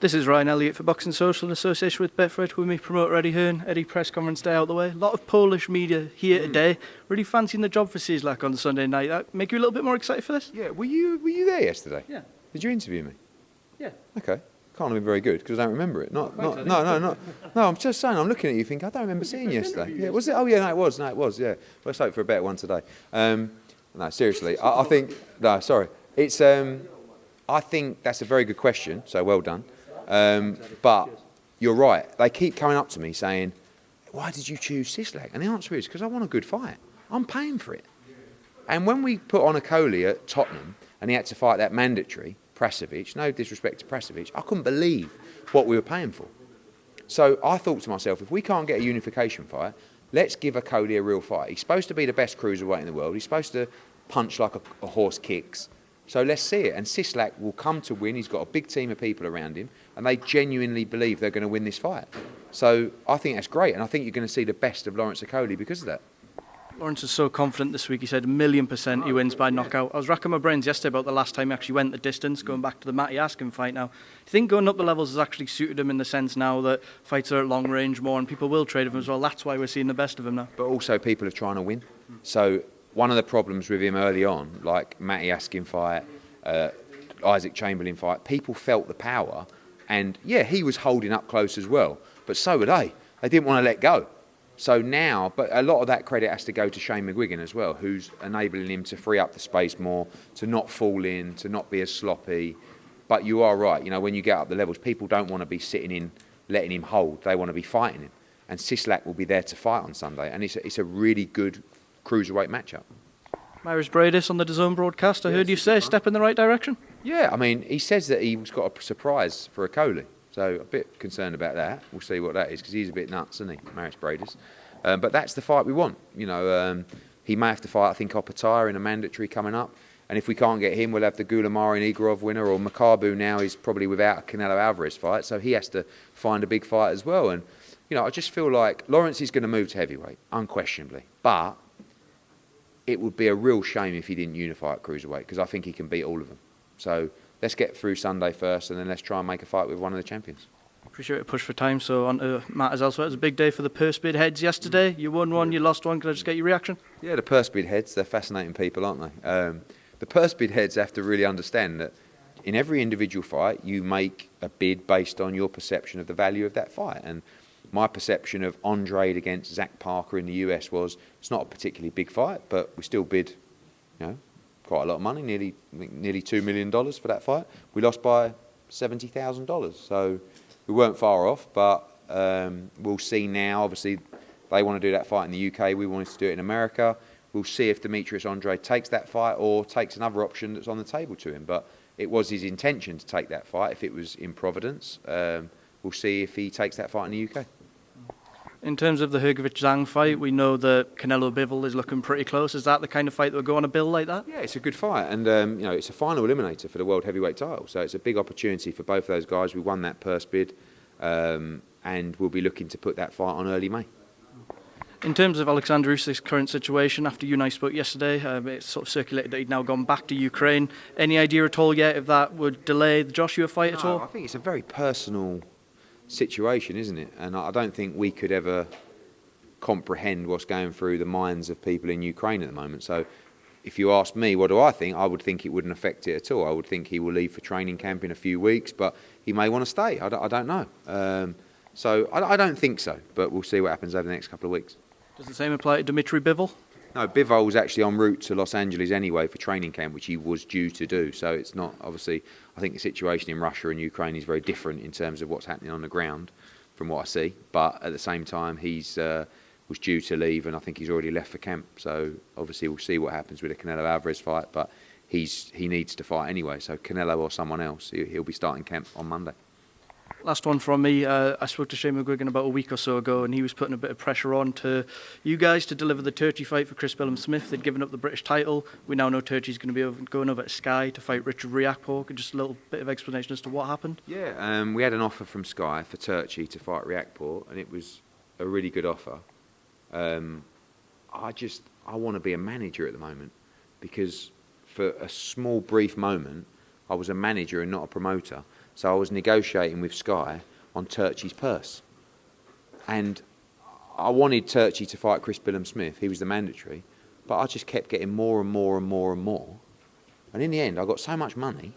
This is Ryan Elliott for Boxing Social in association with Betfred. With me, promoter Eddie Hearn. Eddie, press conference day out the way. A lot of Polish media here today. Really fancying the job for Cieslak on Sunday night. That make you a little bit more excited for this? Yeah, were you there yesterday? Yeah. Did you interview me? Yeah. Okay. Can't have been very good because I don't remember it. No. I'm just saying. I'm looking at you, thinking I don't remember seeing you yesterday. Yeah, was it? Oh yeah, no, it was. Yeah. Let's hope for a better one today. No, seriously, I think no. Sorry, it's. I think that's a very good question. So well done. But you're right. They keep coming up to me saying, "Why did you choose Cieslak?" And the answer is because I want a good fight. I'm paying for it. And when we put on Okolie at Tottenham and he had to fight that mandatory, Prasovic, no disrespect to Prasovic, I couldn't believe what we were paying for. So I thought to myself, if we can't get a unification fight, let's give Okolie a real fight. He's supposed to be the best cruiserweight in the world. He's supposed to punch like a horse kicks. So let's see it. And Cieslak will come to win. He's got a big team of people around him, and they genuinely believe they're going to win this fight. So I think that's great, and I think you're going to see the best of Lawrence Okolie because of that. Lawrence is so confident this week. He said 1,000,000% he wins by knockout. I was racking my brains yesterday about the last time he actually went the distance, going back to the Matty Askin fight now. Do you think going up the levels has actually suited him in the sense now that fights are at long range more and people will trade him as well? That's why we're seeing the best of him now. But also people are trying to win. So one of the problems with him early on, like Matty Askin fight, Isaac Chamberlain fight, people felt the power. And yeah, he was holding up close as well. But so were they. They didn't want to let go. So now, but a lot of that credit has to go to Shane McGuigan as well, who's enabling him to free up the space more, to not fall in, to not be as sloppy. But you are right, you know, when you get up the levels, people don't want to be sitting in, letting him hold. They want to be fighting him. And Cieslak will be there to fight on Sunday. And it's a really good cruiserweight matchup. Myris Bradis on the DAZN broadcast, I heard you say, step in the right direction. Yeah, I mean, he says that he's got a surprise for Okolie. So a bit concerned about that. We'll see what that is because he's a bit nuts, isn't he, Myris Bradis? But that's the fight we want. You know, he may have to fight, I think, Opataya in a mandatory coming up. And if we can't get him, we'll have the Gulamari and Igorov winner, or Makabu now is probably without a Canelo-Alvarez fight. So he has to find a big fight as well. And, you know, I just feel like Lawrence is going to move to heavyweight, unquestionably. But it would be a real shame if he didn't unify at cruiserweight because I think he can beat all of them. So let's get through Sunday first and then let's try and make a fight with one of the champions. Appreciate a push for time, so on to matters elsewhere. It was a big day for the purse bid heads yesterday. You won one, you lost one. Can I just get your reaction? Yeah, the purse bid heads, they're fascinating people, aren't they? The purse bid heads have to really understand that in every individual fight, you make a bid based on your perception of the value of that fight. And my perception of Andrade against Zach Parker in the US was, it's not a particularly big fight, but we still bid, you know, quite a lot of money, nearly $2 million for that fight. We lost by $70,000, so we weren't far off, but we'll see now. Obviously, they want to do that fight in the UK. We wanted to do it in America. We'll see if Demetrius Andrade takes that fight or takes another option that's on the table to him. But it was his intention to take that fight if it was in Providence. We'll see if he takes that fight in the UK. In terms of the Hrgovic-Zhang fight, we know that Canelo-Bivol is looking pretty close. Is that the kind of fight that would go on a bill like that? Yeah, it's a good fight, and you know, it's a final eliminator for the world heavyweight title, so it's a big opportunity for both those guys. We won that purse bid, and we'll be looking to put that fight on early May. In terms of Alexander Usyk's current situation, after you and I spoke yesterday, it sort of circulated that he'd now gone back to Ukraine. Any idea at all yet if that would delay the Joshua fight at all? I think it's a very personal situation, isn't it? And I don't think we could ever comprehend what's going through the minds of people in Ukraine at the moment. So if you ask me, what do I think? I would think it wouldn't affect it at all. I would think he will leave for training camp in a few weeks, but he may want to stay. I don't know. So I don't think so, but we'll see what happens over the next couple of weeks. Does the same apply to Dmitry Bivol? No, Bivol was actually en route to Los Angeles anyway for training camp, which he was due to do. So it's not, obviously, I think the situation in Russia and Ukraine is very different in terms of what's happening on the ground from what I see. But at the same time, he's was due to leave and I think he's already left for camp. So obviously we'll see what happens with the Canelo-Alvarez fight, but he needs to fight anyway. So Canelo or someone else, he'll be starting camp on Monday. Last one from me. I spoke to Shane McGuigan about a week or so ago and he was putting a bit of pressure on to you guys to deliver the Turchi fight for Chris Billum-Smith. They'd given up the British title. We now know Turchi's going to be going over to Sky to fight Richard Riakpork. Just a little bit of explanation as to what happened. Yeah, we had an offer from Sky for Turchi to fight Riakpork and it was a really good offer. I want to be a manager at the moment because for a small brief moment I was a manager and not a promoter. So I was negotiating with Sky on Turchi's purse. And I wanted Turchi to fight Chris Billam-Smith. He was the mandatory. But I just kept getting more and more and more and more. And in the end, I got so much money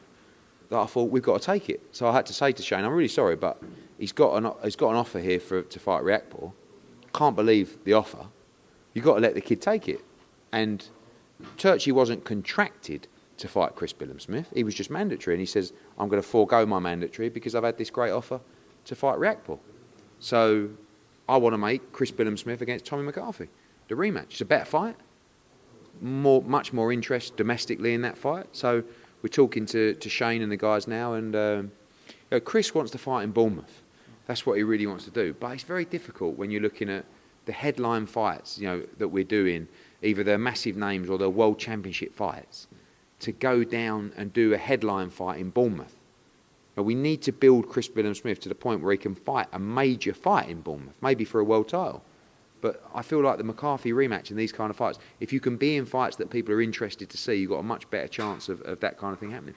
that I thought, we've got to take it. So I had to say to Shane, I'm really sorry, but he's got an offer here to fight Riakporhe. Can't believe the offer. You've got to let the kid take it. And Turchi wasn't contracted to fight Chris Billam-Smith. He was just mandatory. And he says, I'm going to forego my mandatory because I've had this great offer to fight Riakporhe. So I want to make Chris Billam-Smith against Tommy McCarthy, the rematch. It's a better fight. Much more interest domestically in that fight. So we're talking to Shane and the guys now, and Chris wants to fight in Bournemouth. That's what he really wants to do. But it's very difficult when you're looking at the headline fights, that we're doing, either the massive names or the World Championship fights, to go down and do a headline fight in Bournemouth. But we need to build Chris Billam-Smith to the point where he can fight a major fight in Bournemouth, maybe for a world title. But I feel like the McCarthy rematch and these kind of fights, if you can be in fights that people are interested to see, you've got a much better chance of that kind of thing happening.